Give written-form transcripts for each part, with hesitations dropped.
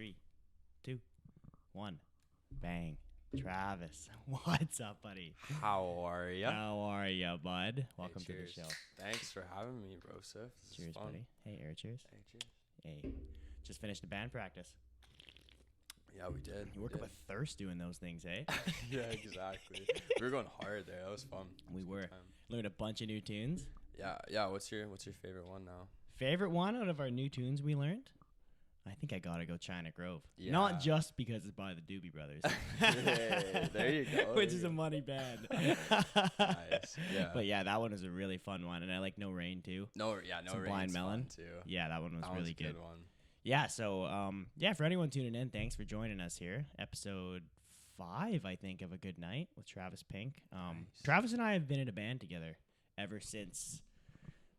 3, 2, 1. Bang. Travis, what's up, buddy? How are ya? How are ya, bud? Welcome to the cheers. show. Thanks for having me, Broseph. Cheers, buddy. Hey, air cheers. Hey, cheers. Hey, just finished the band practice. Yeah, we did. You work up a thirst doing those things, eh? Yeah, exactly. We were going hard there. That was fun. We were. Time. Learned a bunch of new tunes. Yeah. What's your favorite one now? Favorite one out of our new tunes we learned? I think I gotta go China Grove. Yeah. Not just because it's by the Doobie Brothers. Hey, there you go. Which is a money band. Nice. Yeah. But yeah, that one was a really fun one, and I like No Rain too. No Some Rain's Blind Melon. fun too. Yeah, that one was That really one's a good. one. Yeah, so yeah, for anyone tuning in, thanks for joining us here. Episode 5, I think, of A Good Night with Travis Pink. Nice. Travis and I have been in a band together ever since,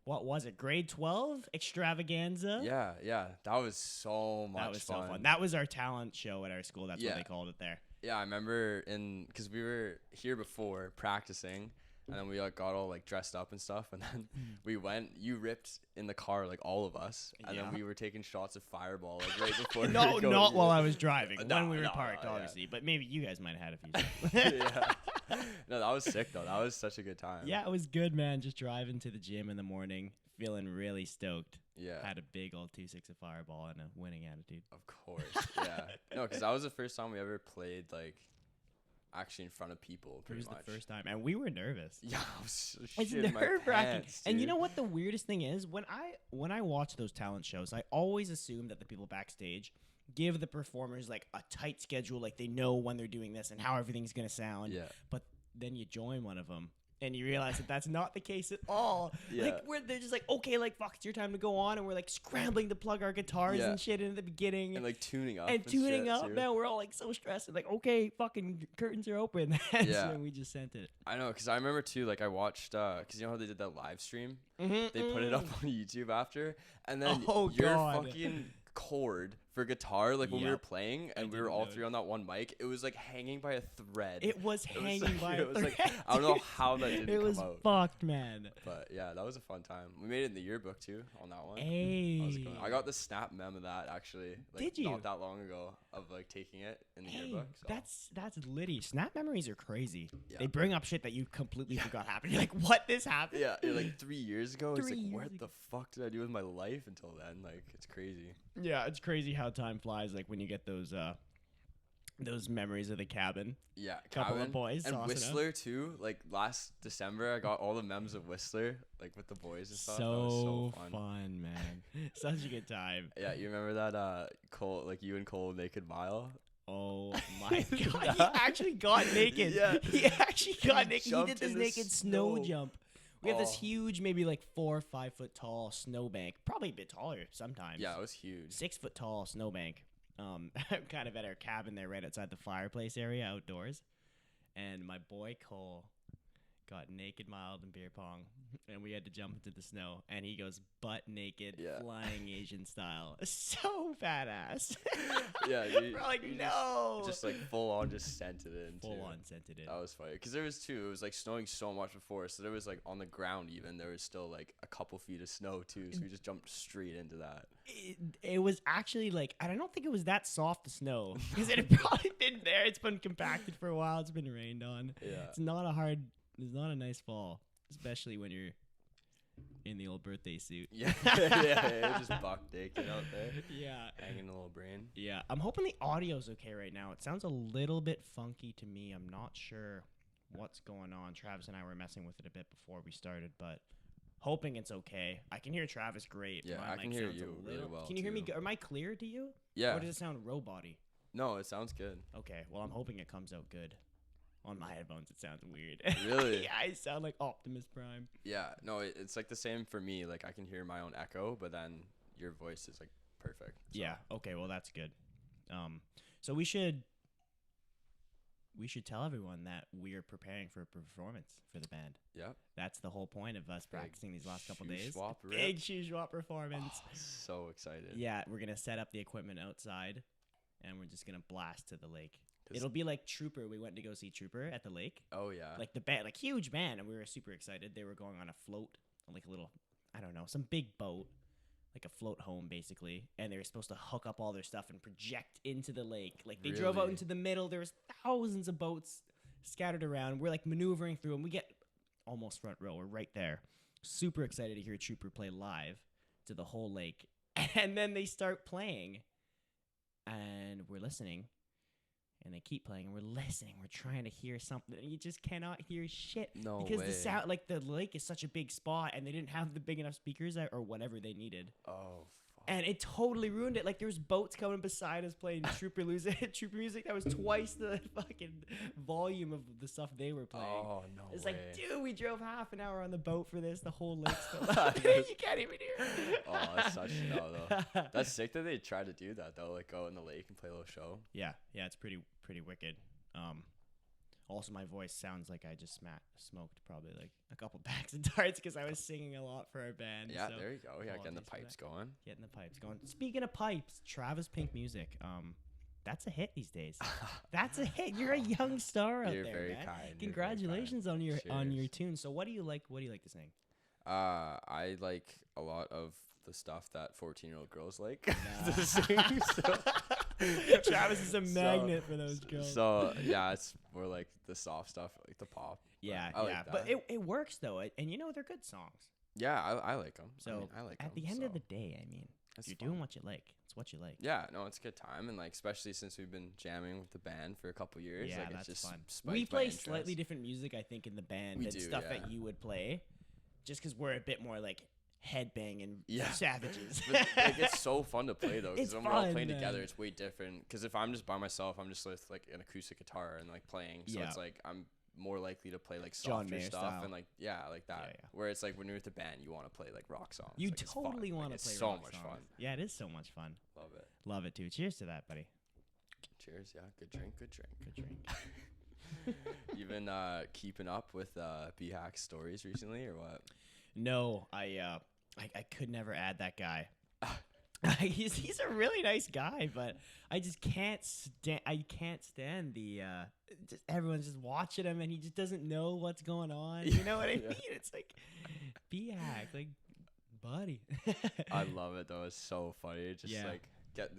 what was it, grade 12 extravaganza? Yeah. That was so much That was fun. so fun. That was our talent show at our school. That's what Yeah. they called it there. Yeah, I remember because we were here before practicing, and then we got all dressed up and stuff, and then we went. You ripped in the car all of us, and Yeah. then we were taking shots of Fireball right before. No, we were not going while in. I was driving. When we were No, parked, yeah. obviously. But maybe you guys might have had a few. Yeah. No, that was sick though. That was such a good time. Yeah, it was good, man. Just driving to the gym in the morning, feeling really stoked. Yeah. Had a big old 2-6 of Fireball and a winning attitude. Of course. Yeah. No, because that was the first time we ever played actually in front of people. It Pretty was much. the first time, and we were nervous. Yeah, I was It's shitting my nerve-wracking. pants, And you dude. know what the weirdest thing is? When I watch those talent shows, I always assume that the people backstage give the performers a tight schedule, they know when they're doing this and how everything's gonna sound. Yeah. But then you join one of them and you realize that that's not the case at all. Yeah. They're just okay, fuck, it's your time to go on, and we're scrambling to plug our guitars Yeah. and shit in the beginning. And tuning up. And tuning shit, up, too. man, we're all so stressed. And okay, fucking curtains are open. And Yeah. so we just sent it. I know, because I remember too, I watched, because you know how they did that live stream? Mm-hmm, They put it up on YouTube after, and then Oh, your God. fucking cord for guitar, when we were Yep. playing, and we didn't were all know. three on that one mic, it was hanging by a thread. It was It was hanging by it a was thread. I don't know how that didn't It come was out. fucked, man. But yeah, that was a fun time. We made it in the yearbook too on that one. That was Hey. good. I got the snap mem of that actually. Did you? Not that long ago of taking it in the Hey, yearbook. So. that's litty. Snap memories are crazy. Yeah. They bring up shit that you completely forgot happened. You're what, this happened? Yeah, 3 years ago. It's 3 like, years what ago. the fuck did I do with my life until then? It's crazy. Yeah, it's crazy how time flies. When you get those memories of the cabin. Yeah, Couple of Cabin. boys and saucing up. Whistler too. Last December, I got all the memes of Whistler, with the boys and stuff. That was So so fun. fun, man. Such a good time. Yeah, you remember that Cole, you and Cole naked mile? Oh my god, he actually got naked. Yeah. He actually got He naked. He jumped did this in the naked snow snow. jump. We have this Oh. huge, maybe 4 or 5 foot tall snowbank, probably a bit taller sometimes. Yeah, it was huge. 6 foot tall snowbank. Kind of at our cabin there, right outside the fireplace area, outdoors. And my boy Cole got naked, mild, and beer pong, and we had to jump into the snow. And he goes butt naked, Yeah. flying Asian style, so badass. Yeah, we're like, you no, Just full on, just sent it in. full too. on sent it in. That was funny because there was two. It was snowing so much before, so there was on the ground even there was still a couple feet of snow too. So we just jumped straight into that. It was actually I don't think it was that soft, the snow, because it had probably been there. It's been compacted for a while. It's been rained on. Yeah. It's not a nice fall, especially when you're in the old birthday suit. Yeah, yeah, just buck naked out there, Yeah. hanging a little brain. Yeah. I'm hoping the audio's okay right now. It sounds a little bit funky to me. I'm not sure what's going on. Travis and I were messing with it a bit before we started, but hoping it's okay. I can hear Travis great. Yeah, My I can mic hear sounds a you really well, Can you hear me? too. Am I clear to you? Yeah. Or does it sound robot-y? No, it sounds good. Okay, well, I'm hoping it comes out good. On my headphones, it sounds weird. Really? Yeah, I sound like Optimus Prime. Yeah, no, it's the same for me. I can hear my own echo, but then your voice is perfect. So. Yeah. Okay. Well, that's good. So we should tell everyone that we're preparing for a performance for the band. Yep. That's the whole point of us Big practicing these last couple shoe days. swap rip. Big shoe swap performance. Oh, so excited. Yeah, we're gonna set up the equipment outside, and we're just gonna blast to the lake. 'Cause- It'll be like Trooper. We went to go see Trooper at the lake. Oh yeah. Like the band, huge band, and we were super excited. They were going on a float, a little, I don't know, some big boat. like a float home basically, and they were supposed to hook up all their stuff and project into the lake. Like they drove out Really? into the middle. There was thousands of boats scattered around. We're like maneuvering through them. We get almost front row. We're right there. Super excited to hear Trooper play live to the whole lake. And then they start playing, and we're listening. And they keep playing, and we're listening. We're trying to hear something, and you just cannot hear shit No because way. the sound, like the lake, is such a big spot, and they didn't have the big enough speakers or whatever they needed, Oh, fuck. and it totally ruined it. Like there was boats coming beside us playing Trooper music that was twice the fucking volume of the stuff they were playing. Oh, no It's way. like, dude, we drove half an hour on the boat for this. The whole lake's still up. You can't even hear it. Oh, that's such no though. That's sick that they tried to do that though, like go in the lake and play a little show. Yeah, it's pretty wicked. Also, my voice sounds like I just smoked probably like a couple packs of darts because I was singing a lot for our band. Yeah, so there you go. Yeah, getting the apologies for pipes that. going. Getting the pipes going. Speaking of pipes, Travis Pink Music. That's a hit these days. That's a hit. You're a young star out You're there, very man. kind. You're very Congratulations on your Cheers. tune. So what do you like? What do you like to sing? I like a lot of the stuff that 14-year-old girls like Nah. to sing. So, Travis is a magnet for those girls. So yeah, it's more like the soft stuff, like the pop. Yeah, I like yeah. that. But it works though, and you know they're good songs. Yeah, I like them. So I like at 'em, the end of so the day, I mean, it's you're fun. doing what you like. It's what you like. Yeah, no, it's a good time, and like especially since we've been jamming with the band for a couple years. Yeah, like, that's it's just fun. spiked We my play interest. slightly different music, I think, in the band We than do, stuff yeah. that you would play, just because we're a bit more like headbanging Yeah. savages. But like, it's so fun to play though, because It's when we're all fun, playing man. together, it's way different. Because if I'm just by myself, I'm just with like an acoustic guitar and like playing, so Yeah. it's like I'm more likely to play like John softer Mayer stuff style. and like like that. Yeah. Where it's like when you're with the band, you want to play like rock songs. You like, it's fun. totally Like, want to it's play so rock much songs. fun. Yeah, it is so much fun. Love it. Love it too. Cheers to that, buddy. Cheers. Yeah. Good drink. Good drink. Good drink. You've been keeping up with B-Hack stories recently, or what? No, I could never add that guy. He's a really nice guy, but I just can't stand the just everyone's just watching him and he just doesn't know what's going on. You know what I Yeah. mean? It's like B-Hack, like buddy. I love it though. It's so funny. Just Yeah. like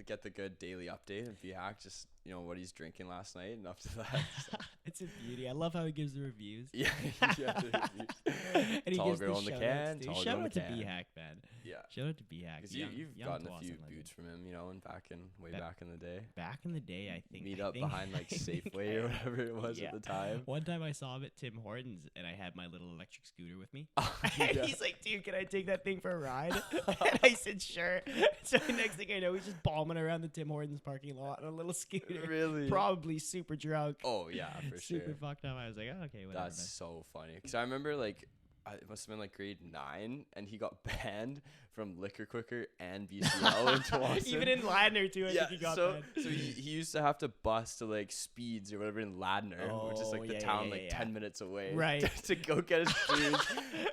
get the good daily update and B-Hack just what he's drinking last night and up to that. just, like, It's a beauty. I love how he gives the reviews. yeah. And he Tall gives girl the in the shout can, outs, too. tall Shout girl in out the to can. B-Hack, man. Yeah. Shout out to B-Hack. Because Young- you've young gotten a Tawasin few legend. boots from him, and way Ba- back in the day. Back in the day, I think. Meet I up think- behind like I think Safeway or I- whatever it was Yeah. at the time. One time I saw him at Tim Hortons and I had my little electric scooter with me. Yeah. And he's like, dude, can I take that thing for a ride? And I said, sure. So next thing I know, he's just bombing around the Tim Hortons parking lot on a little scooter. Really? Probably super drunk. Oh yeah, for super sure. fucked up. I was like, oh, okay, whatever. That's so funny. Because I remember like it must have been like grade 9, and he got banned from Liquor Quicker and BCL in Tawasin. Even in Ladner, too, I think he got so that. so he used to have to bus to like Speeds or whatever in Ladner, which is like Oh, the yeah, town yeah, like yeah. 10 minutes away, Right. to go get his food,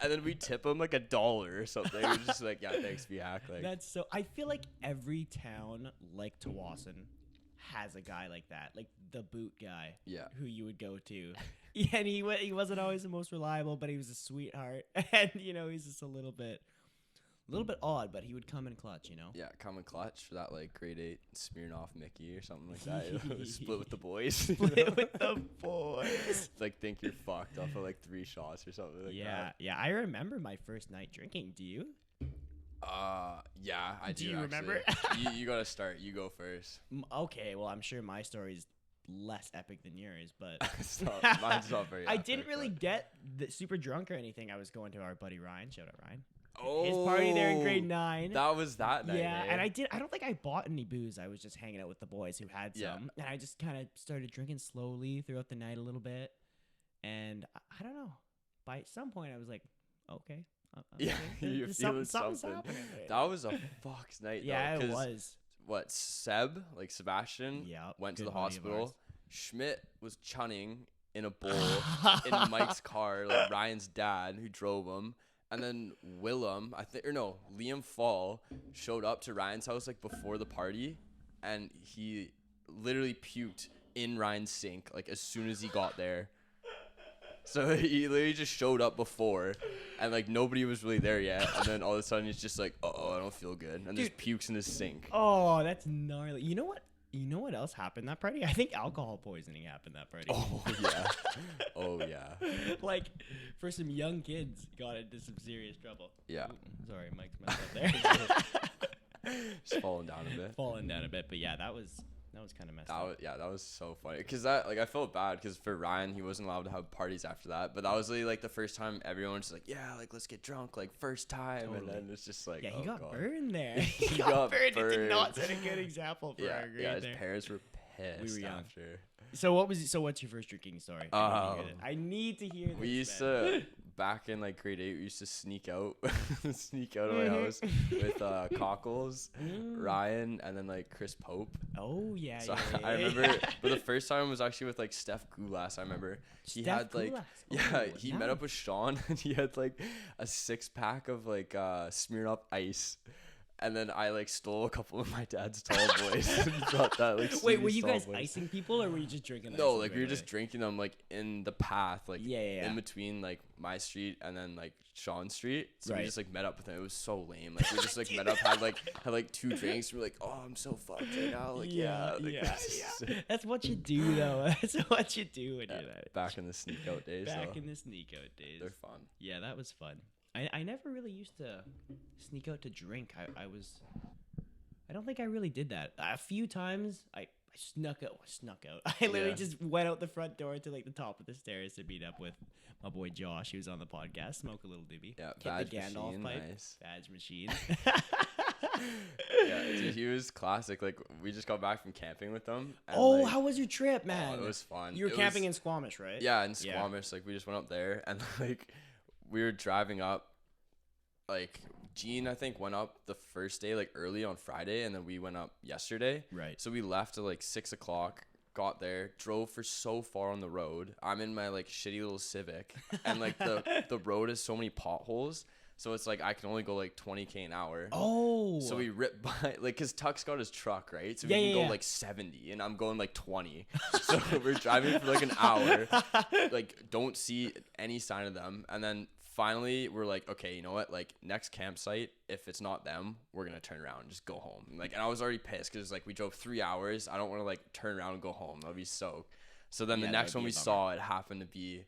and then we tip him like $1 or something. We're just like, yeah, thanks, B-Hack. Like, That's so. I feel like every town like Tawasin has a guy like that, like the boot guy. yeah. Who you would go to. Yeah, and he wasn't always the most reliable, but he was a sweetheart. And he's just a little bit odd, but he would come in clutch. Yeah, come in clutch for that like grade 8 Smirnoff Mickey or something like that. Split with the boys. you Play know? with the boys. Like think you're fucked off of like 3 shots or something like Yeah, that. I remember my first night drinking. Do you? Yeah, I do. Do you actually. remember? you gotta start. You go first. Okay, well, I'm sure my story's less epic than yours, but Mine's not very. I epic, didn't really but- get super drunk or anything. I was going to our buddy Ryan. Shout out Ryan. Oh, His party there in grade 9. That was that night. Yeah, eh? and I don't think I bought any booze. I was just hanging out with the boys who had some. Yeah. And I just kind of started drinking slowly throughout the night a little bit. And I don't know. By some point, I was like, okay. Yeah, okay, you're feeling something's something. happening right That was a fucked night. yeah, though, it 'cause was. What Sebastian Yep, went to good the buddy of hospital. ours. Schmidt was chunning in a bowl in Mike's car, like Ryan's dad who drove him. And then Liam Fall showed up to Ryan's house like before the party, and he literally puked in Ryan's sink like as soon as he got there. So he literally just showed up before, and like nobody was really there yet. And then all of a sudden he's just like, "Oh, I don't feel good," and just pukes in his sink. Oh, that's gnarly. You know what? You know what else happened that party? I think alcohol poisoning happened that party. Oh yeah. Oh yeah. Like, for some young kids, got into some serious trouble. Yeah. Ooh, sorry, Mike's messed up there. Just falling down a bit. Falling down a bit, but yeah, that was kind of messed up. That was so funny. Cause I felt bad because for Ryan, he wasn't allowed to have parties after that. But that was really like the first time everyone was like, yeah, like let's get drunk, like first time. Totally. And then it's just like, Yeah, he oh, got God. burned there. He got got burned. It did burned. not set a good example for our grade Yeah, his there. parents were pissed We were young. after. So what's your first drinking story? I need to hear this. We used man. to back in like grade 8. We used to sneak out of my house with Cockles, Ryan, and then like Chris Pope. Oh yeah. So yeah, I yeah, remember, yeah. but the first time was actually with like Steph Goulas. I remember he Steph had like Goulas. yeah, Oh, he met up with Sean and he had like a 6-pack of like Smirnoff Ice. And then I like stole a couple of my dad's tall boys and brought that like. Wait, were Swedish you tall guys boys. icing people or were you just drinking? No, ice like we were just regularly? drinking them like in the path, like Yeah. in between like my street and then like Sean Street. So Right. we just like met up with him. It was so lame. Like we just like met up, had like 2 drinks. We're like, oh, I'm so fucked right now. Like yeah. That's what you do though. That's what you do when you're that. Back in the sneak out days. Back so in the sneak out days. they're fun. Yeah, that was fun. I never really used to sneak out to drink. I don't think I really did that. A few times I snuck out. I literally Yeah. just went out the front door to like the top of the stairs to meet up with my boy Josh, who was on the podcast, smoke a little doobie. Yeah, Hit badge the Gandalf machine, pipe. nice. Badge machine. Yeah, dude, he was classic. Like we just got back from camping with them. And, Oh, like, how was your trip, man? it was fun. You were It camping was- in Squamish, right? Yeah, in Yeah. Squamish, like we just went up there and like we were driving up, like Gene I think went up the first day like early on Friday and then we went up yesterday. Right. So we left at like 6:00, got there, drove for so far on the road. I'm in my like shitty little Civic and like the road has so many potholes. So it's like I can only go like 20k an hour. Oh. So we ripped by like cause Tuck's got his truck, right? So Yeah, we can yeah, go yeah. like 70 and I'm going like 20. So we're driving for like an hour, like don't see any sign of them. And then finally we're like, okay, you know what? Like next campsite, if it's not them, we're gonna turn around and just go home. Like, and I was already pissed because like we drove 3 hours. I don't want to like turn around and go home. That'll be soaked. So then Yeah, the that next would one be we a bummer. saw, it happened to be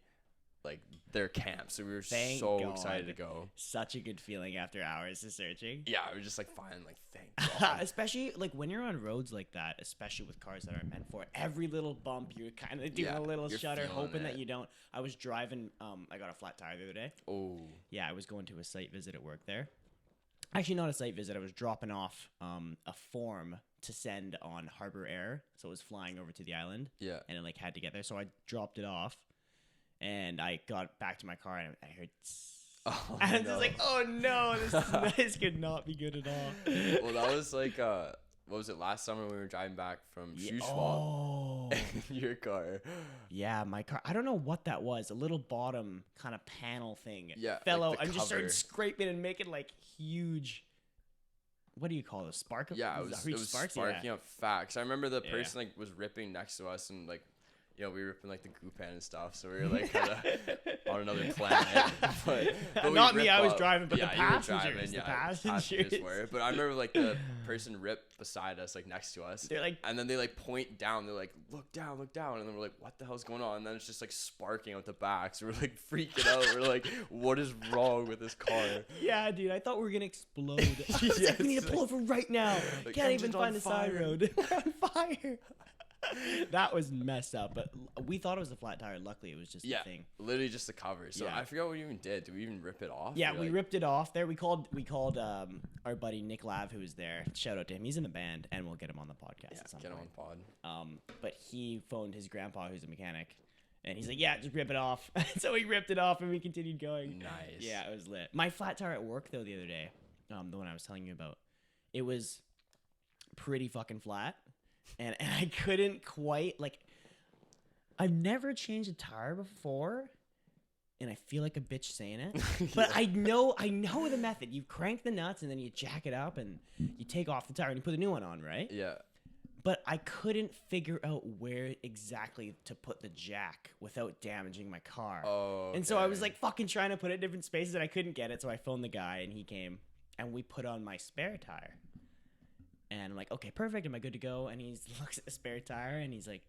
like their camp. So we were Thank so God. excited to go. Such a good feeling after hours of searching. Yeah, we were just like fine, like thank God. Especially like when you're on roads like that, especially with cars that aren't meant for it. Every little bump, you're kind of doing Yeah, a little you're shudder, feeling hoping that it. you don't. I was driving. I got a flat tire the other day. Oh. Yeah, I was going to a site visit at work there. Actually, not a site visit. I was dropping off a form to send on Harbor Air, so it was flying over to the island. Yeah. And it like had to get there, so I dropped it off, and I got back to my car and I heard. Oh, And I'm no. just like, oh no, this could not be good at all. Well, that was like what was it last summer when we were driving back from Yeah. Shoe Swap Oh. in your car? Yeah, my car. I don't know what that was. A little bottom kind of panel thing. Yeah, fell like out. the I just started cover. scraping and making like huge. What do you call it? Spark? Yeah, it Is that was huge it was sparks? sparking Yeah. up fat. Cause I remember the Yeah. person like was ripping next to us and like, you know, we were ripping like the goo pan and stuff. So we were like kind of on another planet. but we Not me, ripped I was up- driving, but the yeah, you were passengers, driving, the yeah, passengers. were. But I remember like the person ripped beside us, like next to us. They're like, And then they like point down. They're like, look down. And then we're like, what the hell's going on? And then it's just like sparking out the back. So we're like freaking out. We're like, what is wrong with this car? yeah, dude, I thought we were gonna explode. I was Yeah, like, we need to it's pull over right now. Like, Can't even engine's on find a side fire. road. We're on fire. That was messed up, but we thought it was a flat tire. Luckily, it was just Yeah, a thing. literally just the cover. So Yeah. I forgot what we even did. Did we even rip it off? Yeah, Or, we like- ripped it off there. We called our buddy Nick Lav, who was there. Shout out to him. He's in the band, and we'll get him on the podcast Yeah, at some get him point. on pod. But he phoned his grandpa, who's a mechanic, and he's like, "Yeah, just rip it off." So we ripped it off, and we continued going. Nice. Yeah, it was lit. My flat tire at work though the other day, the one I was telling you about, it was pretty fucking flat, and I couldn't quite like. I've never changed a tire before, and I feel like a bitch saying it, but I know the method. You crank the nuts, and then you jack it up, and you take off the tire, and you put a new one on, right? Yeah. but I couldn't figure out where exactly to put the jack without damaging my car. Oh. And so I was okay. like fucking trying to put it in different spaces and I couldn't get it. So I phoned the guy and he came and we put on my spare tire. And I'm like, okay, perfect. Am I good to go? And he looks at the spare tire and he's like,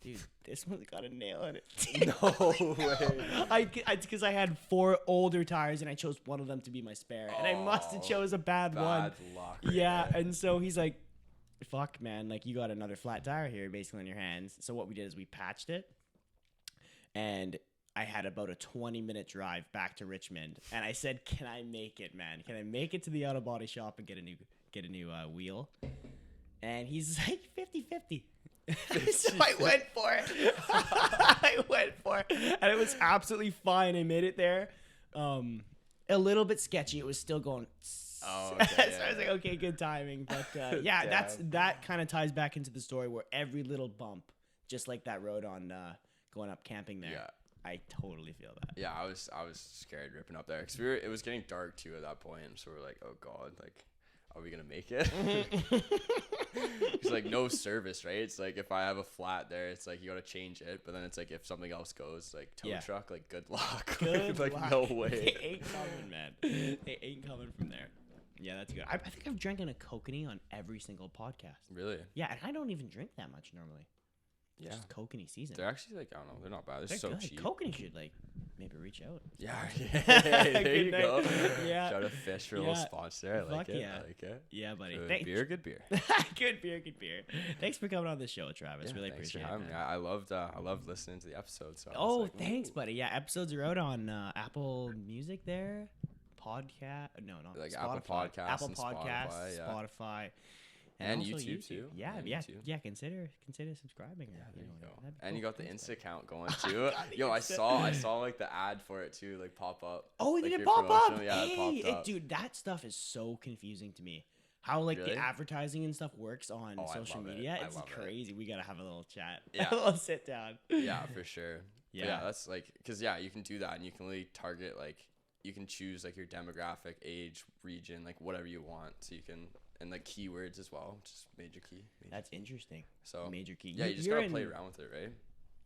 dude, this one's got a nail in it. No way. Because I had 4 older tires and I chose one of them to be my spare. And I must have Oh, chose a bad one. Bad luck. Right Yeah, there. and so he's like, fuck, man, like, you got another flat tire here, basically, on your hands. So what we did is we patched it, and I had about a 20-minute drive back to Richmond, and I said, can I make it, man? Can I make it to the auto body shop and get a new wheel? And he's like, 50-50. So I went for it. I went for it, and it was absolutely fine. I made it there. A little bit sketchy. It was still going. Oh, okay, So I was like, okay, good timing. But yeah, that kind of ties back into the story where every little bump, just like that road on going up camping there. Yeah. I totally feel that. Yeah, I was scared ripping up there because it was getting dark too at that point, so we're like, oh god, like, are we gonna make it? It's like no service, right? It's like if I have a flat there, it's like you gotta change it, but then it's like if something else goes, like tow Yeah. truck, like good luck. Good like luck. no way. They ain't coming, man. They ain't coming from there. Yeah, that's good. I think I've drank a Kokanee on every single podcast. Really? Yeah, and I don't even drink that much normally. Yeah. Just Kokanee season. They're actually like, I don't know, they're not bad. They're, They're so good. cheap. Kokanee should like maybe reach out. Yeah, there Good you night. go. Yeah. Try to fish for a little Yeah. sponsor. I like Fuck it. yeah. I like it. Yeah, buddy. Good Thank- beer, good beer. Good beer, good beer. Thanks for coming on the show, Travis. Really thanks for appreciate it. having me. man. I loved listening to the episode. So I was Oh, like, thanks, ooh. buddy. Yeah, episodes are out on Apple Music there. Podcast. No, not Like Spotify. Apple Podcasts Apple and Podcasts, Spotify, yeah. Spotify. And also YouTube, too. Yeah, And yeah, YouTube. yeah. Consider subscribing. Yeah, there you go. that'd be And you cool. got the Thanks, Insta buddy. account going too. got the Yo, I Insta. saw like the ad for it too, like pop up. Oh, like did it your pop up? promotional- Yeah, it popped up. Dude, that stuff is so confusing to me. How like Really? the advertising and stuff works on Oh, I social love it. media. I It's love it. crazy. We gotta have a little chat. Yeah. A little sit down. Yeah, for sure. But Yeah. yeah, that's like, cause yeah, you can do that, and you can really target like, you can choose like your demographic, age, region, like whatever you want. So you can, and like keywords as well, just major key. That's interesting. So Major key. yeah, you just You're gotta play in- around with it, right?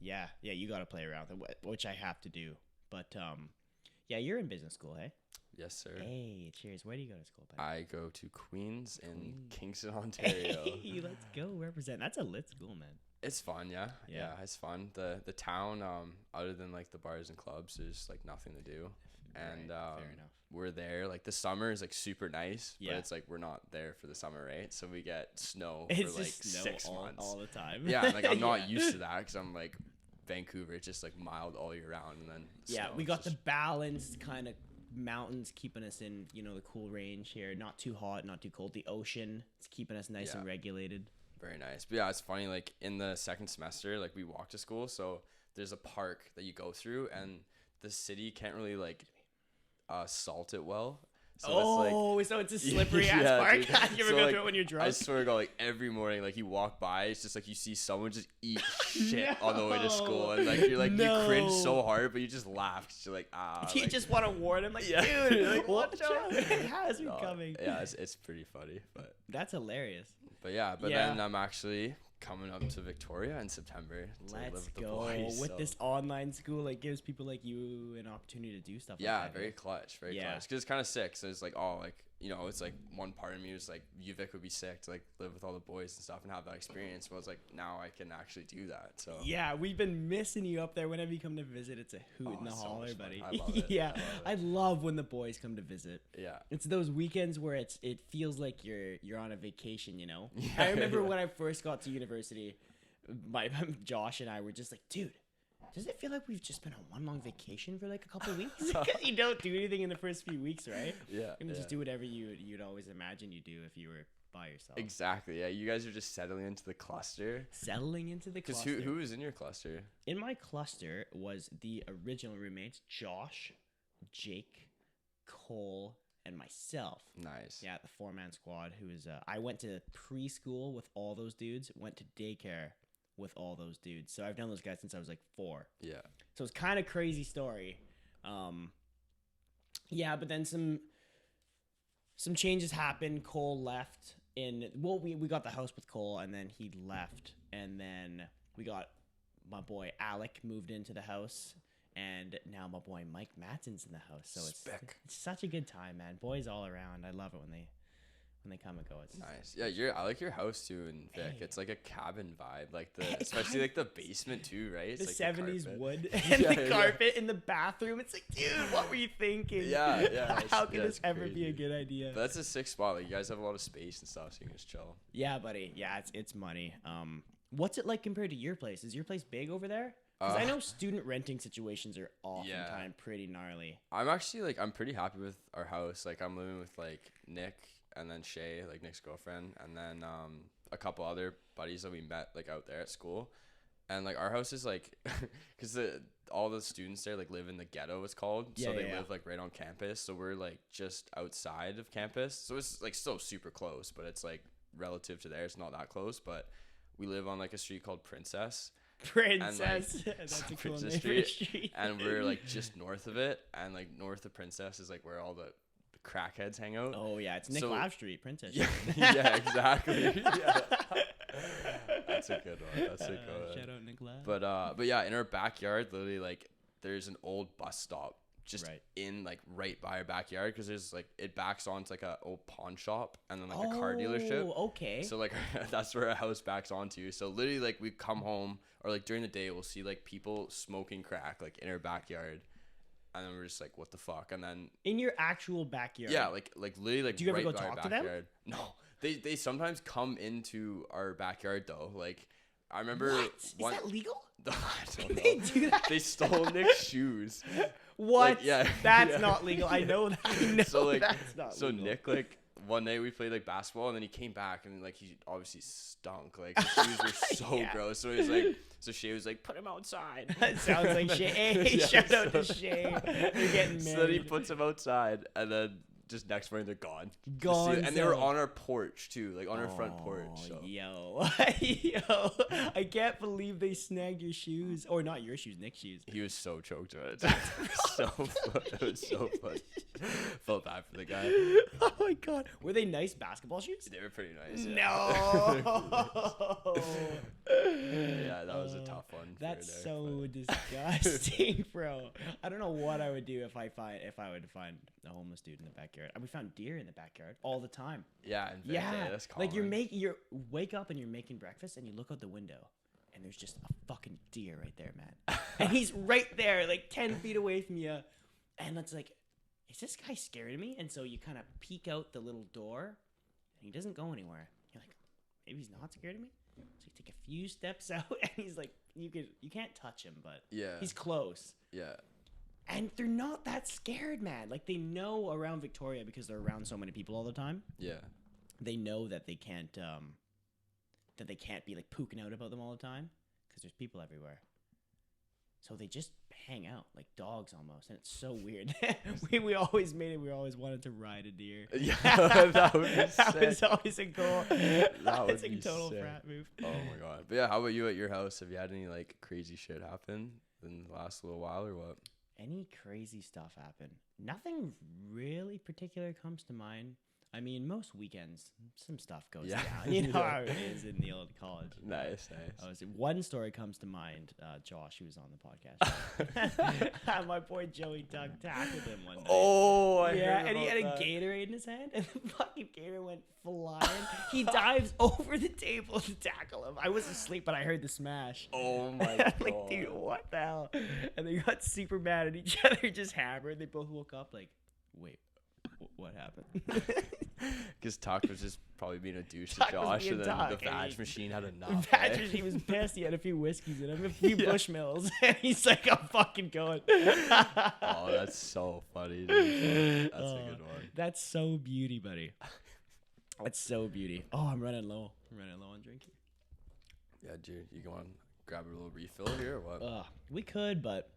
Yeah, you gotta play around with it, which I have to do. But yeah, you're in business school, hey? Yes, sir. Hey, cheers. Where do you go to school, buddy? I go to Queens in Queens. Kingston, Ontario. Hey, let's go represent. That's a lit school, man. It's fun, yeah. Yeah. Yeah, it's fun. The town, other than like the bars and clubs, there's like nothing to do. And Right, fair enough. we're there. Like the summer is like super nice, Yeah. but it's like we're not there for the summer, right? So we get snow It's for like just snow 6 all, months. all the time. Yeah, and, like I'm not Yeah. used to that because I'm like Vancouver. It's just like mild all year round, and then Yeah, snow. we It's got the just- balanced kind of mountains keeping us in, the cool range here. Not too hot, not too cold. The ocean, it's keeping us nice and Yeah. regulated. very nice. But yeah, it's funny. Like in the second semester, like we walk to school, so there's a park that you go through, and the city can't really like salt it well. So So it's a slippery ass Yeah, park. dude. you ever So, go like, through it when you're I drunk? swear to God, like every morning, like you walk by, it's just like you see someone just eat shit on the way to school, and like you're like you cringe so No. hard, but you just laugh 'cause you're like You like, just want to warn him, like, Yeah. dude, Like, watch watch out. out. It has been no, coming. Yeah, it's pretty funny, but That's hilarious. yeah, but Yeah. then I'm actually coming up to Victoria in September to live Let's with the go. boys. With so- this online school, it gives people like you an opportunity to do stuff Yeah, like that. very clutch, very Yeah. clutch. Because it's kind of sick. So it's like, oh, like, it's like one part of me was like, UVic would be sick to like live with all the boys and stuff and have that experience. But I was like, now I can actually do that. So Yeah, we've been missing you up there. Whenever you come to visit, it's a hoot Oh, in the it's so holler, much fun. buddy. I love it. Yeah, I I love love when the boys come to visit. yeah, It's those weekends where it feels like you're on a vacation, you know. Yeah, I remember yeah. when I first got to university, my Josh and I were just like, dude, does it feel like we've just been on one long vacation for like a couple weeks? Because you don't do anything in the first few weeks, right? yeah. And yeah. just do whatever you'd always imagine you do if you were by yourself. Exactly. Yeah, you guys are just settling into the cluster. Settling into the Because cluster. who is in your cluster? In my cluster was the original roommates, Josh, Jake, Cole, and myself. Nice. Yeah, the 4-man squad. Who is I went to preschool with all those dudes. Went to daycare with all those dudes. So I've known those guys since I was like 4. Yeah. So it's kind of crazy story. Yeah, but then some changes happened. Cole left, we got the house with Cole, and then he left, and then we got my boy Alec moved into the house, and now my boy Mike Mattson's in the house. So it's such a good time, man. Boys all around. I love it when they come and go. It's nice. Yeah, I like your house too in Vic. Hey. It's like a cabin vibe, like especially like the basement too, right? It's the like 70s carpet. wood and the carpet in the bathroom. It's like, dude, what were you thinking? Yeah. How could this ever crazy. be a good idea? But that's a sick spot. Like you guys have a lot of space and stuff, so you can just chill. Yeah, buddy. Yeah, it's money. What's it like compared to your place? Is your place big over there? Because I know student renting situations are oftentimes pretty gnarly. I'm pretty happy with our house. Like I'm living with like Nick and then Shay, like Nick's girlfriend, and then a couple other buddies that we met like out there at school. And like our house is like, because all the students there like live in the ghetto, it's called. So they live like right on campus. So we're like just outside of campus. So it's like still super close, but it's like relative to there, it's not that close. But we live on like a street called Princess. Princess. And, like, That's a cool Princess name for a street. And we're like just north of it, and like north of Princess is like where all the crackheads hang out. Oh yeah, it's Nick Lav Street, Princess. Yeah, yeah, exactly. Yeah. That's a good one. That's a good one. Shout out Nick Lav. But yeah, in our backyard, literally like there's an old bus stop just in like right by our backyard, because there's like it backs onto like a old pawn shop and then like a car dealership. Okay. So like that's where our house backs onto. So literally like we come home or like during the day we'll see like people smoking crack like in our backyard. And then we're just like, what the fuck? And then in your actual backyard. Yeah, like literally like. Do you ever right go by talk our to them? No, they sometimes come into our backyard though. Like I remember What? Is that legal? I don't know. They do that? They stole Nick's shoes. What? Like, yeah, That's yeah. not legal. I know that. I know So like, that's not so legal. Nick like one day we played like basketball, and then he came back and like he obviously stunk. Like his shoes were so Yeah. gross. So he was like, so Shay was like, put him outside. That sounds like Shay. Hey, Yeah, shout out to so- Shay. They're getting So then he married. puts him outside, and then just next morning they're gone. Gone. And they were on our porch too, like on our front porch. So. Yo, yo, I can't believe they snagged your shoes, or not your shoes, Nick's shoes. He was so choked on it. So fun. It was so fun. Felt bad for the guy. Oh my god, were they nice basketball shoes? They were pretty nice. No. Yeah, that was a tough one. That's for so disgusting, bro. I don't know what I would do if I would find a homeless dude in the backyard. We found deer in the backyard all the time. Yeah, in Vic, Yeah, that's common. like you wake up and you're making breakfast and you look out the window and there's just a fucking deer right there, man. And he's right there, like 10 feet away from you. And it's like, is this guy scared of me? And so you kind of peek out the little door and he doesn't go anywhere. You're like, maybe he's not scared of me. So you take a few steps out and he's like, you can't touch him, but Yeah. he's close. Yeah. And they're not that scared, man. Like they know around Victoria, because they're around so many people all the time. Yeah. They know that they can't be like pooking out about them all the time, because there's people everywhere. So they just hang out like dogs almost, and it's so weird. we always made it. We always wanted to ride a deer. Yeah, that would be That was sick. always a goal. That would It's like be a total sick. frat move. Oh my god. But yeah, how about you at your house? Have you had any like crazy shit happen in the last little while or what? Any crazy stuff happen? Nothing really particular comes to mind. I mean, most weekends, some stuff goes Yeah. down. You know Yeah. how it is in the old college. Nice. One story comes to mind. Josh, who was on the podcast. My boy Joey Doug tackled him one day. Oh, I Yeah, heard and he had about a that. Gatorade in his hand, and the fucking Gatorade went flying. He dives over the table to tackle him. I was asleep, but I heard the smash. Oh my I'm god. like, dude, what the hell? And they got super mad at each other, just hammered. They both woke up like, wait, what happened? Because Tuck was just probably being a douche to Tuck was Josh, being and then Tuck, the and badge he- machine had enough. Patrick, eh? he was pissed. He had a few whiskeys in him, a few Yeah. Bushmills, and he's like, I'm fucking going. Oh, that's so funny, dude. That's a good one. That's so beauty, buddy. That's so beauty. Oh, I'm running low. On drink here. Yeah, dude, you want to grab a little refill here or what? We could, but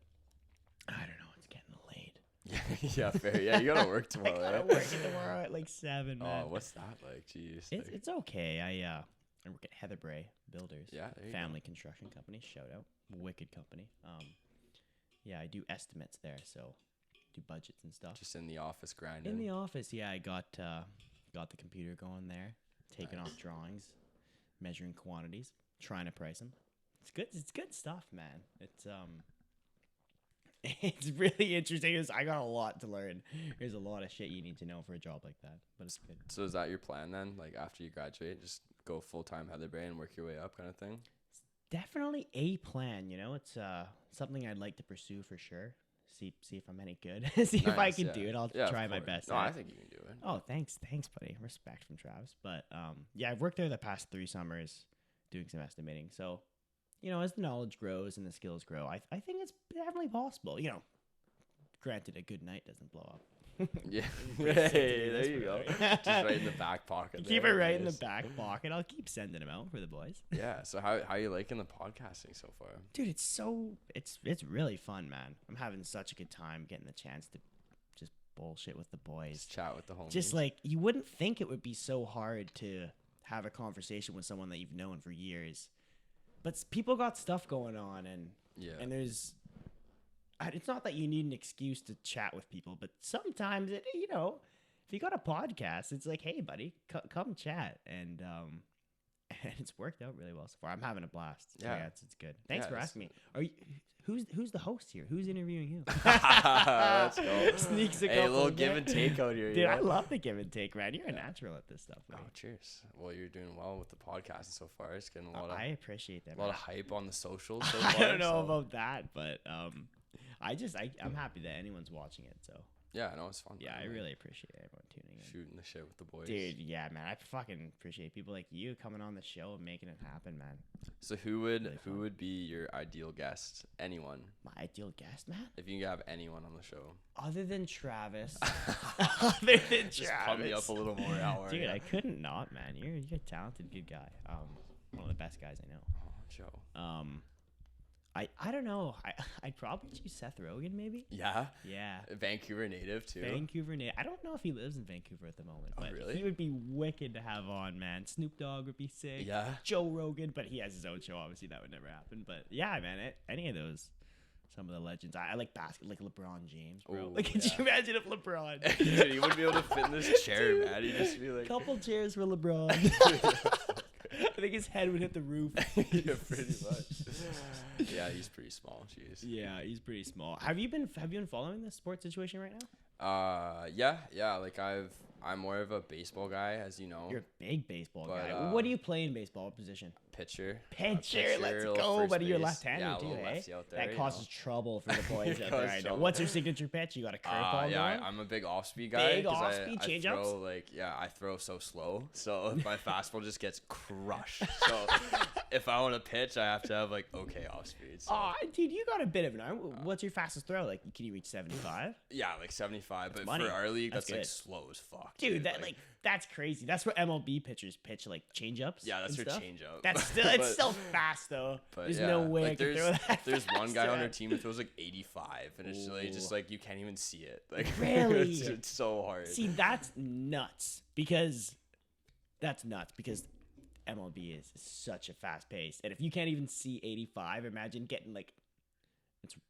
I don't know. It's getting late. Yeah, fair. Yeah, you gotta work I tomorrow. gotta eh? work tomorrow at like 7, man. Oh, what's that like? Jeez. It's okay. I work at Heather Bray Builders. Yeah, there you Family construction company. Shout out, wicked company. Yeah, I do estimates there, so do budgets and stuff. just in the office grinding. In the office, yeah, I got the computer going there. taking Nice. off drawings, measuring quantities, trying to price them. It's good. It's good stuff, man. It's it's really interesting. I got a lot to learn. There's a lot of shit you need to know for a job like that, but it's good. So is that your plan then? Like after you graduate, just go full time Heatherbrae and work your way up, kind of thing. Definitely a plan. You know, it's something I'd like to pursue for sure. See if I'm any good. See if I Nice, can yeah. do it. I'll Yeah, of try my course. best. No, at I it. think you can do it. Oh, thanks, buddy. Respect from Travis. But yeah, I've worked there the past 3 summers doing some estimating. So, you know, as the knowledge grows and the skills grow, I think it's definitely possible. You know, granted, a good night doesn't blow up. Yeah. Pretty sick to Hey, do there this you for go. them. Just right in the back pocket. Keep it there. right in the Nice. back pocket. I'll keep sending them out for the boys. Yeah. So how you liking the podcasting so far? Dude, it's really fun, man. I'm having such a good time getting the chance to just bullshit with the boys. Just chat with the homies. Just like you wouldn't think it would be so hard to have a conversation with someone that you've known for years, but people got stuff going on, and yeah. there's. It's not that you need an excuse to chat with people, but sometimes if you got a podcast, it's like, hey, buddy, come chat, and and it's worked out really well so far. I'm having a blast. So Yeah. it's good. Thanks Yeah, for it's- asking me. Are you? Who's the host here? Who's interviewing you? Let's go. Sneaks a Hey, a couple little in give there. and take out here. Dude, you I know? love the give and take, man. You're a Yeah. natural at this stuff. Oh, buddy. cheers. Well, you're doing well with the podcast so far. It's getting a lot of I appreciate that. a lot man. of hype on the socials so I far. don't know so- about that, but I'm happy that anyone's watching it. So Yeah, I know it's fun. yeah, man. I Like, really appreciate everyone tuning in. shooting the shit with the boys. Dude, yeah, man, I fucking appreciate people like you coming on the show and making it happen, man. So who would Really who fun. would be your ideal guest? Anyone. My ideal guest, man, If you could have anyone on the show. other than Travis, other than Just pump me up Travis, a little more hour. dude, yeah. I couldn't not, man. You're a talented, good guy. One of the best guys I know. Oh, Joe. I don't know. I'd probably choose Seth Rogen, maybe. Yeah. Yeah. Vancouver native too. Vancouver native. I don't know if he lives in Vancouver at the moment, Oh, but really? he would be wicked to have on, man. Snoop Dogg would be sick. Yeah. Joe Rogan, but he has his own show. Obviously, that would never happen. But yeah, man, any of those, some of the legends. I like basket, like LeBron James, bro. Ooh, Like, could yeah. you imagine if LeBron? Dude, he wouldn't be able to fit in this chair, Dude. man. He'd just be like, Couple chairs for LeBron. I think his head would hit the roof. yeah, pretty much. Yeah, he's pretty small. Jeez. Yeah, he's pretty small. Have you been following the sports situation right now? Yeah. Like I'm more of a baseball guy, as you know. You're a big baseball But, guy. What do you play in baseball? What position? Pitcher. Pitcher, let's little go, first buddy. You're base. left-handed Yeah, a too, little eh? lefty out there, That you causes trouble for the boys out there. Causes I know. trouble. What's your signature pitch? You got a curveball Yeah, going? I'm a big off-speed guy. Big 'cause off-speed I change-ups? throw, like, I throw so slow. So my fastball just gets crushed. So if I want to pitch, I have to have, like, okay off-speed. So. Oh, dude, you got a bit of an arm. What's your fastest throw? Like, can you reach 75? Yeah, like 75. But money. for our league, That's that's like good. slow as fuck. Dude, that's crazy. That's what MLB pitchers pitch, like change-ups. Yeah, that's and their stuff. changeup. That's still But- it's still fast though. But There's yeah, no way like, I can throw that. There's one fast, guy on our man. team who throws like 85, and it's really just Ooh. like you can't even see it. Like Really? it's so hard. See, that's nuts because MLB is such a fast pace, and if you can't even see 85, imagine getting like.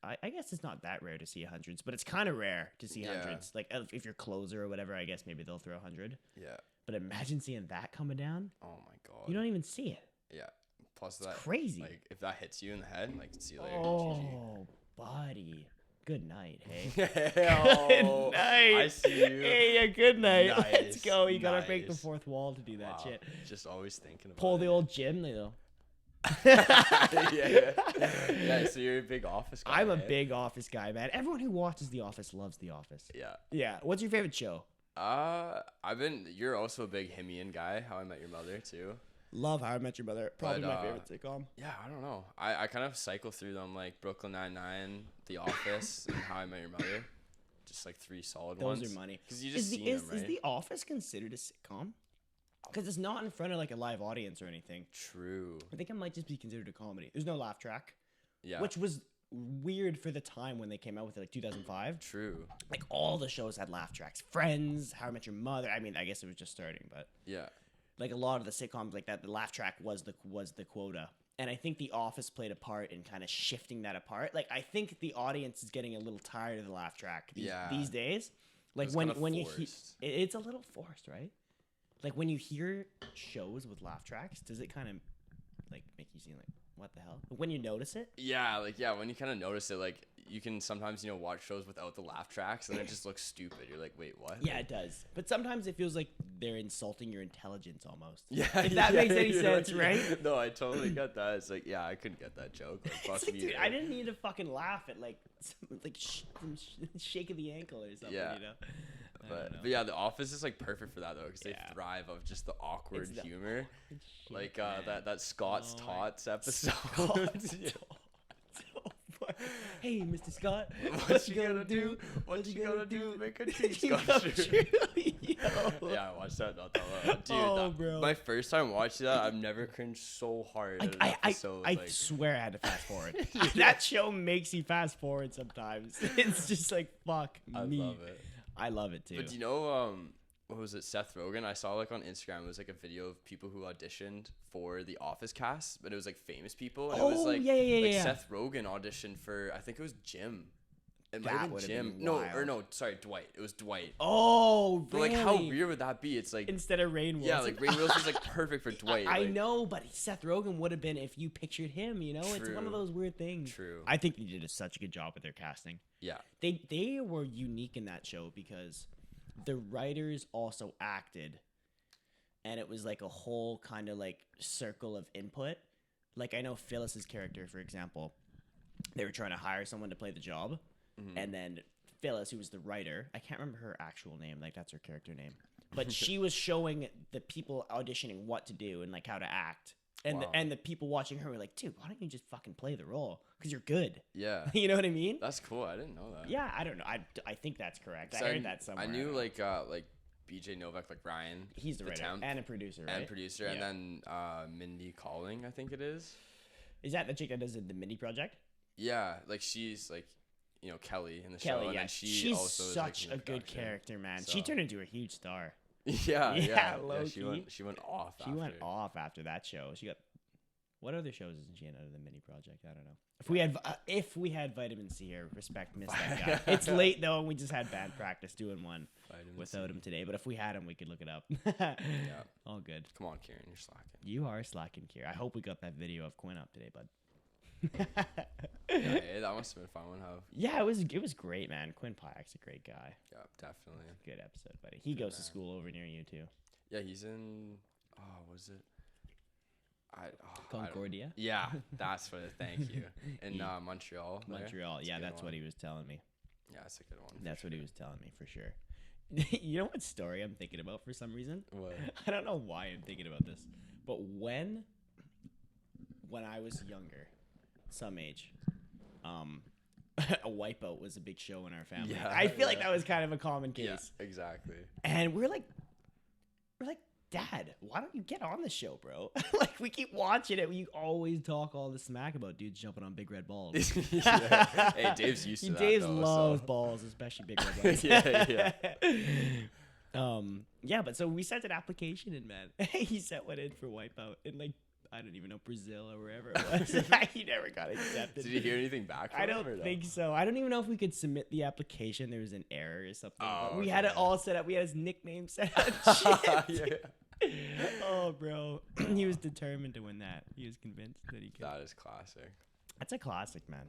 I guess it's not that rare to see hundreds, but it's kind of rare to see Yeah. hundreds. Like if you're closer or whatever, I guess maybe they'll throw 100. Yeah. But imagine seeing that coming down. Oh my god. You don't even see it. Yeah. Plus It's that crazy. like if that hits you in the head, like see you later. Oh, buddy. Good night, hey. GG. Good night. I see you. Hey, yeah, good night. Let's Nice, go. You gotta break the nice. fourth wall to do that Wow, shit. Just always thinking about Pull it. the old Jim, you know. yeah. So you're a big office guy. I'm a eh? big Office guy, man. Everyone who watches The Office loves The Office. Yeah. Yeah. What's your favorite show? You're also a big Himian guy. How I Met Your Mother too. Love How I Met Your Mother. Probably But, my favorite sitcom. Yeah, I don't know. I kind of cycle through them like Brooklyn Nine-Nine, The Office, and How I Met Your Mother. Just like 3 solid ones. Those are money. Because you just seen is, them, right? is The Office considered a sitcom? Because it's not in front of like a live audience or anything. True. I think it might just be considered a comedy. There's no laugh track, Yeah. which was weird for the time when they came out with it, like 2005. True. Like all the shows had laugh tracks. Friends, How I Met Your Mother. I mean, I guess it was just starting, but Yeah. like a lot of the sitcoms like that, the laugh track was the quota. And I think The Office played a part in kind of shifting that apart. Like I think the audience is getting a little tired of the laugh track Yeah. these days. Like was when kinda when forced. it's a little forced, right? Like when you hear shows with laugh tracks, does it kind of like make you seem like what the hell? When you notice it, Yeah, when you kind of notice it, like you can sometimes watch shows without the laugh tracks and it just looks stupid. You're like, wait, what? yeah, it does. But sometimes it feels like they're insulting your intelligence almost. Yeah, If that makes any you're sense, right? right? No, I totally get that. It's like, yeah, I couldn't get that joke. Like, fuck It's like, me. dude, there. I didn't need to fucking laugh at like some shake of the ankle or something. Yeah. You know. I don't know. But yeah, The Office is like perfect for that though, because Yeah. they thrive of just the awkward It's the humor, Shit, like man. that Scott's Oh my Tots episode. Yeah. So funny. Hey, Mr. Scott, What you gonna do? What you gonna do? Make a dream Dream come come true. true. Yo. Yeah, I watched that not that long. Dude, Oh, bro. my first time watching that, I've never cringed so hard at an episode. I like, swear I had to fast forward. That show makes you fast forward sometimes. It's just like fuck I me. love it. I love it too. But do you know, what was it? Seth Rogen. I saw like on Instagram. It was like a video of people who auditioned for the Office cast, but it was like famous people. And it was Oh, like, yeah. Seth Rogen auditioned for. I think it was Jim. It might That have been would've Jim. been No, wild. or no, sorry, Dwight. It was Dwight. Oh, But really? like, how weird would that be? It's like, Instead of Rainn Wilson. yeah, like Rainn Wilson's like perfect for Dwight. I like, know, but Seth Rogen would have been if you pictured him. You know, it's one True. of those weird things. True. I think they did such a good job with their casting. Yeah. They were unique in that show because the writers also acted, and it was like a whole kind of like circle of input. Like I know Phyllis's character, for example, they were trying to hire someone to play the job, and then Phyllis, who was the writer, I can't remember her actual name, like that's her character name, but she was showing the people auditioning what to do and like how to act. And Wow. and the people watching her were like, dude, why don't you just fucking play the role? Because you're good. Yeah. You know what I mean? That's cool. I didn't know that. Yeah, I don't know. I think that's correct. So I heard that somewhere. I don't knew know. like BJ Novak, like Ryan. He's the writer temp and a producer, right? and producer, and Yeah. then Mindy Calling, I think it is. Is that the chick that does the Mini Project? Yeah, like she's like, Kelly in the show, Kelly, and yeah. then she's She's also is, such like, a good production. character, man. So- She turned into a huge star. Yeah, Yeah, yeah. low-key. She went off. She went after. off after that show. She got what other shows isn't she in out of the Mini Project? I don't know. If we had Vitamin C here, respect miss that guy. It's late though, and we just had band practice doing one Vitamin without C. him today. But if we had him, we could look it up. Yeah. All good. Come on, Kieran, you're slacking. You are slacking, Kier. I hope we got that video of Quinn up today, bud. Yeah, that must have been a fun one. How? Yeah, it was great, man. Quinn Pyack's a great guy. Yeah, definitely. Good episode, buddy. He goes to man. school over near you too. Yeah, he's in. Oh, was it? I don't- Concordia, Yeah, that's what. Thank you. In Yeah. Montreal. there. Montreal. It's a Yeah, good that's what one. he was telling me. Yeah, it's a good one. for That's what he sure. was telling me for sure. You know what story I'm thinking about for some reason? What? I don't know why I'm thinking about this, but when I was younger, some age, a Wipeout was a big show in our family. Yeah, I feel like yeah. that was kind of a common case. Yeah, exactly. And we're like, Dad, why don't you get on the show, bro? Like we keep watching it. You always talk all the smack about dudes jumping on big red balls. Yeah. Hey, Dave's used to that. Dave though, loves so. balls, especially big red balls. Yeah. Yeah, but so we sent an application in, man. He sent one in for Wipeout in like I don't even know, Brazil or wherever it was. He never got accepted. Did you hear anything back from I him, don't or no? think so. I don't even know if we could submit the application. There was an error or something. Oh, but we had it okay. all set up. We had his nickname set up. Shit. Yeah. Oh, bro. He was determined to win that. He was convinced that he could. That is classic. That's a classic, man.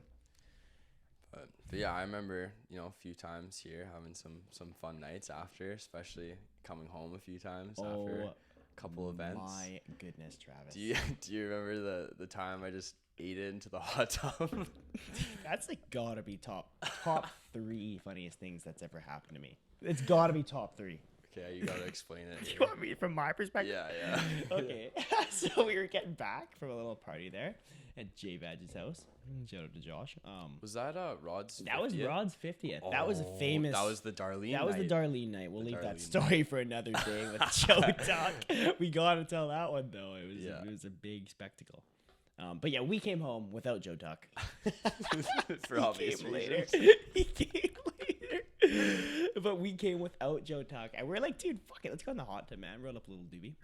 But yeah, I remember, a few times here having some fun nights after, especially coming home a few times after a couple events. My goodness, Travis. Do you remember the time I just ate it into the hot tub? That's like gotta be top 3 funniest things that's ever happened to me. It's gotta be top 3. Okay, you gotta explain it. Do you want me from my perspective? Yeah. Okay. So we were getting back from a little party there at J Badge's house. Shout out to Josh. Was that Rod's? That was 50th? Rod's 50th. That was a Oh, famous. That was the Darlene. That was the night. Darlene night. We'll The leave that Darlene story for another day with Joe Talk. We gotta tell that one though. It was a big spectacle. But yeah, we came home without Joe Tuck. For obvious came later. reasons. He came later. But we came without Joe Tuck. And we're like, dude, fuck it. Let's go in the hot tub, man. Rolled up a little doobie.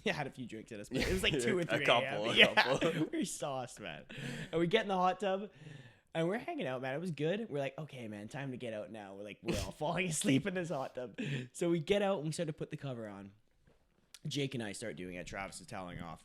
Yeah, had a few drinks at us. But it was like 2 or 3 A couple. a.m. We're sauced, man. And we get in the hot tub. And we're hanging out, man. It was good. We're like, okay, man, time to get out now. We're all falling asleep in this hot tub. So we get out and we start to put the cover on. Jake and I start doing it. Travis is toweling off.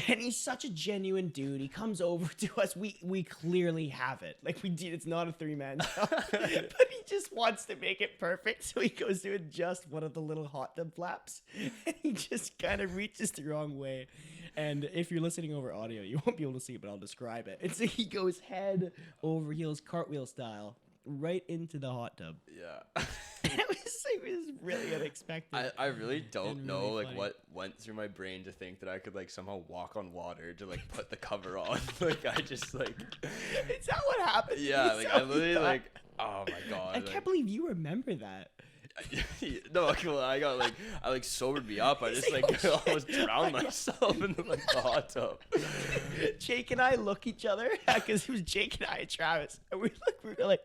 And he's such a genuine dude. He comes over to us. We clearly have it. Like we did. It's not a 3-man job, but he just wants to make it perfect. So he goes to adjust one of the little hot tub flaps, and he just kind of reaches the wrong way. And if you're listening over audio, you won't be able to see it, but I'll describe it. And so he goes head over heels, cartwheel style, right into the hot tub. Yeah. It was really unexpected. I really don't And know really like funny. what went through my brain to think that I could like somehow walk on water to like put the cover on. Like I just like Is that what happened? yeah, Is like that I what you literally thought? like oh my god. I like, can't believe you remember that. no, well, I like sobered me up. I He's just like, like "Oh, shit." almost drowned myself in like the hot tub. Jake and I look each other because it was Jake and I and Travis, and we were like,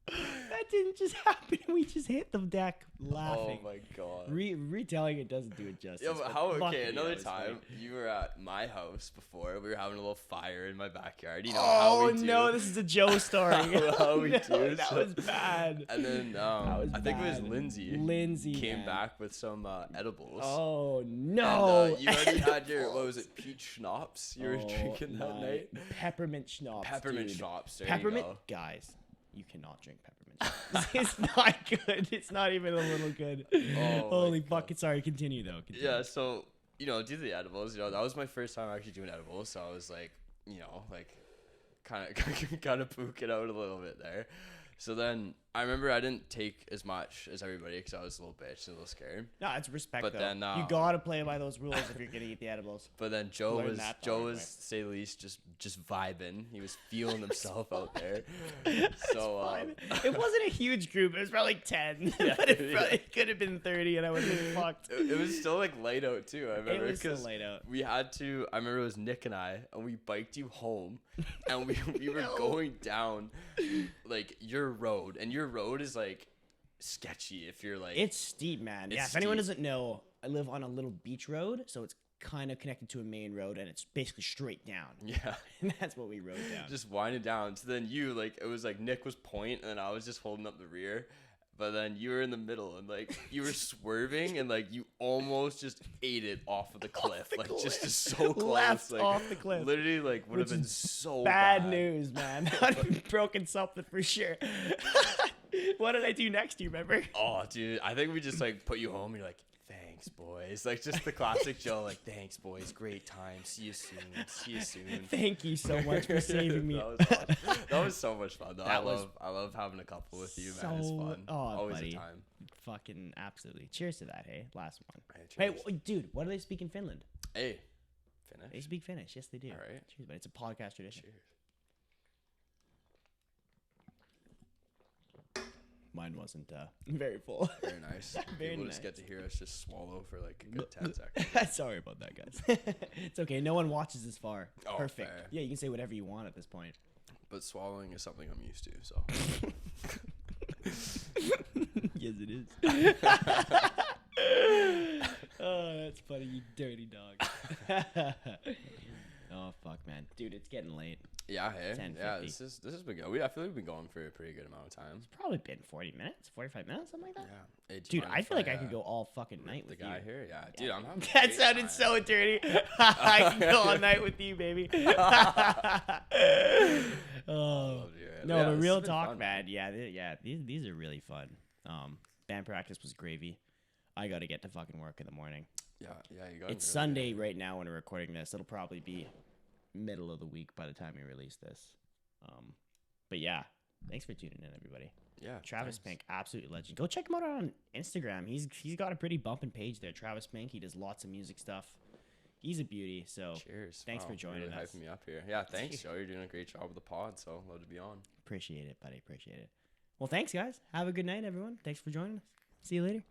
that didn't just happen. We just hit the deck laughing. Oh my god. Retelling it doesn't do it justice. Yeah, but how? fuck Okay, me, another that was funny. time you were at my house before. We were having a little fire in my backyard. You know Oh how we do. no, this is a Joe story. How we No, do, that so- was bad. And then was I think it was bad. Lindsay. Lindsay came man. back with some edibles. Oh And, no! you already had your what was it, peach schnapps you were Oh, drinking that my- night? Peppermint schnapps. Peppermint dude. schnapps. There Peppermint, you go. guys, you cannot drink peppermint schnapps. It's not good. It's not even a little good. my Holy God. fuck! Sorry, continue though. Continue. Yeah, so do the edibles. That was my first time actually doing edibles, so I was like, like kind of pook it out a little bit there. So then I remember I didn't take as much as everybody because I was a little bitch and a little scared. No, it's respect But though. then, you gotta play by those rules if you're gonna eat the edibles. But then Joe Learn was that the Joe hard was way. to say the least just vibing. He was feeling himself out there. It's So fine. It wasn't a huge group. It was probably like 10, Yeah, but it yeah. probably could have been 30, and I would have been fucked. it was still like light out too. I It remember was still because laid out. we had to. I remember it was Nick and I, and we biked you home, and we were No. going down like your road, and your road is like sketchy if you're like It's steep, man. It's Yeah, if anyone steep. doesn't know, I live on a little beach road, so it's kind of connected to a main road, and it's basically straight down. yeah. And that's what we rode down. Just winding down. So then you like it was like Nick was point, and then I was just holding up the rear. But then you were in the middle, and like you were swerving, and like you almost just ate it off of the cliff, the like cliff. just so close, Left like off the cliff. literally like would have Which been is so Bad news, man. I've broken something for sure. What did I do next? Do you remember? Oh, dude, I think we just like put you home. And you're like, thanks, boys. Like just the classic Joe, like thanks, boys. Great time. See you soon. See you soon. Thank you so much for saving me. That was fun. That was so much fun, though. That was I love having a couple with you, man. It's so- fun. oh, Always buddy. a time. Fucking absolutely. Cheers to that, hey? Last one. Hey, Hey, cheers. dude, what do they speak in Finland? Hey, They finish. speak Finnish. Yes, they do. All right. Cheers, but it's a podcast tradition. Cheers. Mine wasn't very full. Very nice. Very People just get nice. to hear us just swallow for like a good 10 seconds. Sorry about that, guys. It's okay. No one watches this far. Oh, Perfect. fair. Yeah, you can say whatever you want at this point. But swallowing is something I'm used to, so. Yes, it is. Oh, that's funny, you dirty dog. Oh fuck, man, dude, it's getting late. Yeah, hey. 10:50. Yeah, this has been good. I feel like we've been going for a pretty good amount of time. It's probably been 40 minutes, 45 minutes, something like that. Yeah. Hey, do you Dude, mind I if feel like I could go all fucking night the with guy you. here? Yeah, dude, I'm having a That great sounded time. so dirty. I can go all night with you, baby. Oh, love you, man. no, Yeah, but this real has been talk, fun, man. Yeah, these are really fun. Band practice was gravy. I got to get to fucking work in the morning. Yeah, you got It's Sunday right now when we're recording this. It'll probably be middle of the week by the time we release this. But yeah, thanks for tuning in, everybody. Yeah, Travis thanks. Pink, absolute legend. Go check him out on Instagram. He's got a pretty bumping page there, Travis Pink. He does lots of music stuff. He's a beauty. So Cheers. thanks for Wow, joining really us. hyping me up here. Yeah, thanks, Joe. You're doing a great job with the pod, so love to be on. Appreciate it, buddy. Appreciate it. Well, thanks, guys. Have a good night, everyone. Thanks for joining us. See you later.